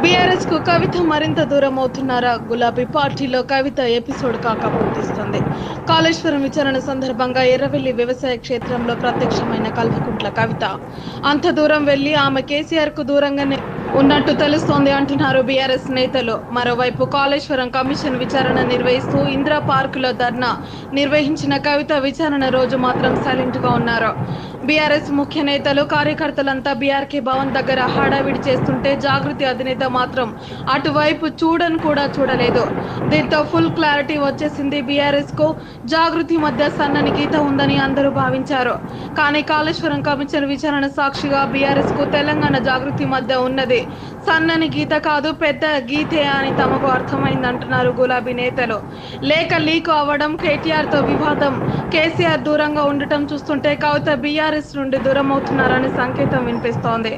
BRS కు కవిత మరింత దూరం అవుతున్నారా? గులాబీ పార్టీలో కవిత ఎపిసోడ్ కాక పూర్తిస్తుంది. కాళేశ్వరం విచారణ సందర్భంగా ఎర్రవెల్లి వ్యవసాయ క్షేత్రంలో ప్రత్యక్షమైన కల్వకుంట్ల కవిత అంత దూరం వెళ్లి ఆమె కేసీఆర్ కు దూరంగానే ఉన్నట్టు తెలుస్తోంది అంటున్నారు బీఆర్ఎస్ నేతలు. మరోవైపు కాళేశ్వరం కమిషన్ విచారణ నిర్వహిస్తూ ఇందిరా పార్కులో ధర్నా నిర్వహించిన కవిత విచారణ రోజు మాత్రం సైలెంట్ గా ఉన్నారు. బీఆర్ఎస్ ముఖ్య నేతలు కార్యకర్తలంతా బీఆర్కే భవన్ దగ్గర హడావిడి చేస్తుంటే జాగృతి అధినేత మాత్రం అటువైపు చూడని కూడా చూడలేదు. దీంతో ఫుల్ క్లారిటీ వచ్చేసింది. బీఆర్ఎస్ కు జాగృతి మధ్య సన్నని గీత ఉందని అందరూ భావించారు. కానీ కాళేశ్వరం కమిషన్ విచారణ సాక్షిగా బీఆర్ఎస్ కు తెలంగాణ జాగృతి మధ్య ఉన్నది సన్నని గీత కాదు, పెద్ద గీతే అని తమకు అర్థమైందంటున్నారు గులాబీ నేతలు. లేఖ లీక్ అవ్వడం, కేటీఆర్ తో వివాదం, కేసీఆర్ దూరంగా ఉండటం చూస్తుంటే కవిత బీఆర్ఎస్ నుండి దూరం అవుతున్నారని సంకేతం వినిపిస్తోంది.